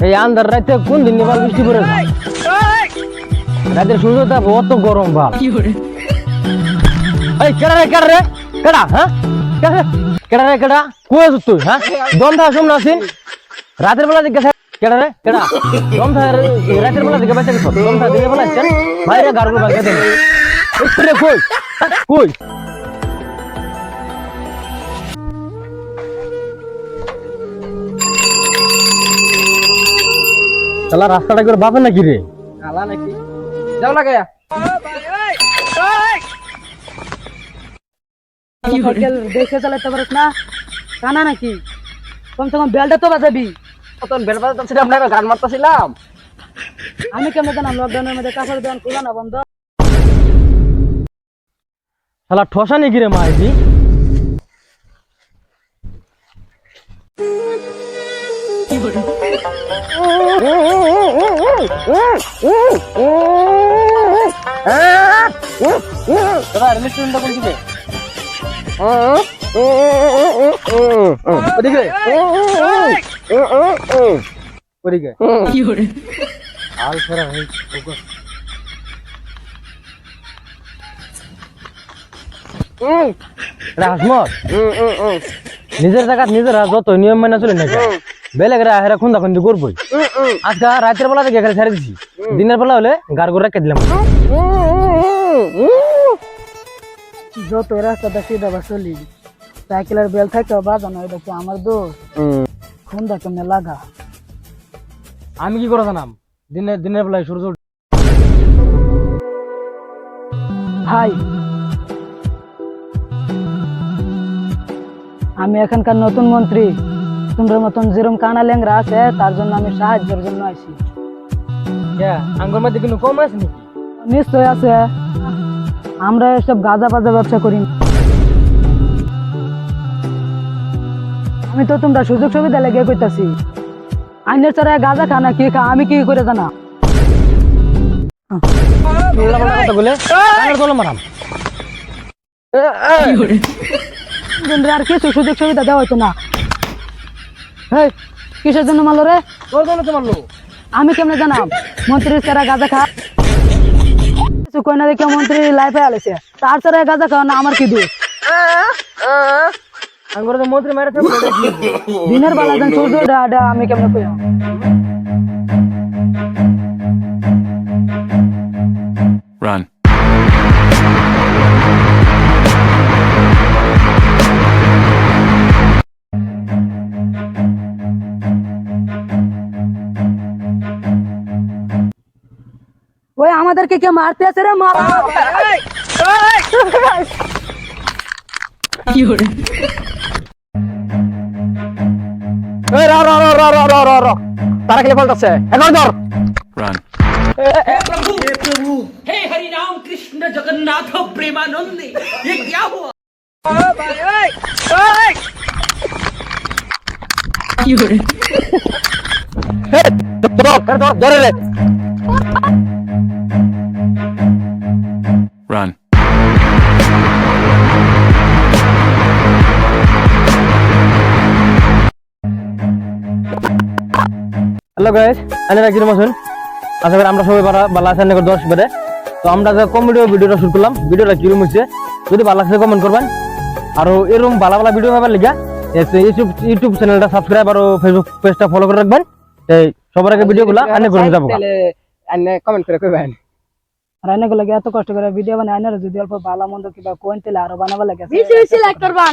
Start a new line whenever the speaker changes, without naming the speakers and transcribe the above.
এই আন্ধার রাতে কোন দিন নিবাল বৃষ্টি পড়ে রাতের সূর্যটা অত গরম বাল এই কেডা রে কেডা হ্যাঁ কেডা কই আছিস তুই হ্যাঁ দম ধা শুন নাসিন রাতের বেলা দিকে কেডা দম ধা রাতের বেলা দিকে বেঁচে গেছ দম ধা দিনের বেলা চল বাইরে গাড়গুলো ভাঙে দে রে কই শালা রাস্তাটা করে বাপে নাকি রে
আলা নাকি যাও না গায়া
দেখে চালাতে পারিস না কানা নাকি কমসে কম বেলটা তো বাজাবি
তখন বেল বাজাচ্ছিল আমরা গান মারতেছিলাম
আমি কেমন জানাম লকডাউনের মধ্যে কাপড় দোকান খোলা না বন্ধ
শালা ঠসা নাকি রে মাইজি নিজের জায়গা নিজের যত নিয়ম মেনে চলে নাকি বেলেগ হেরা খুন্দা খুন্দি করবই আজকে রাতের বেলা থেকে এখানে ছেড়ে দিছি দিনের বেলা হলে গার করে রেখে দিলাম
যত রাস্তাটা সিধা বা চলি সাইকেলের বেল থাকে বাজানো এটা কি আমার দোষ খুন্দা কেমনে লাগা
আমি কি করে জানাম দিনের বেলায় সূর্য
ভাই আমি এখানকার নতুন মন্ত্রী তোমার মতন যেরকম কানা ল্যাংরা আছে তার জন্য আমি সাহায্যের জন্য আইছি
আঙ্গুর মধ্যে কিন্তু কম আছে নাকি
নিশ্চয় আছে আমরা এসব গাঁজা বাজা ব্যবসা করি না। আমি তো তোমরা সুযোগ সুবিধা লেগে কইতাছি আইনের ছাড়া গাঁজা খা না কি খা আমি কি করে জানা
কথা বলে মারাম
আর কিছু সুযোগ সুবিধা দেওয়া হইতো না কিসের জন্য মারলো রে
তোর জন্য তো মারলো
আমি কেমনে জানাম মন্ত্রীর ছাড়া গাঁজা খা কিছু কই না দেখে মন্ত্রী লাইফে আলেছে তার ছাড়া গাঁজা খাওয়া না আমার কি দোষ
আঙ্গুর তো মন্ত্রী মেরে
দিনের বেলা যেন সূর্য আমি কেমনে কই
Run.
ওই আমাদেরকে কে মারতে আছে রে মার কি হরে
এই র তারা খেলে পাল্টাছে এখন ধর
Run.
हे हरि राम कृष्ण जगन्नाथ प्रेमानंद ये क्या हुआ
ধরে রে
Run.
হ্যালো গাইস আমি রাকির মাসুল আশা করি আমরা সবাই ভালো আছেন না 10 বারে তো আমরা যে কমেডি ভিডিওটা শুট করলাম ভিডিওটা কিরকম হচ্ছে যদি ভালো লাগে কমেন্ট করবেন আর এরকম ভালো ভালো ভিডিও পাবার লাগা ইউটিউব চ্যানেলটা সাবস্ক্রাইব আর ফেসবুক পেজটা ফলো করে রাখবেন এই সবার আগে ভিডিওগুলো আনে করে যাব
তাহলে কমেন্ট করে কইবেন
আর এনে গুলো এত কষ্ট করে ভিডিও বানায় আইনার যদি অল্প ভালো মন্দ কিবা কোন তেলে আরো বানাবা লাগে
বেশি বেশি লাইক করবা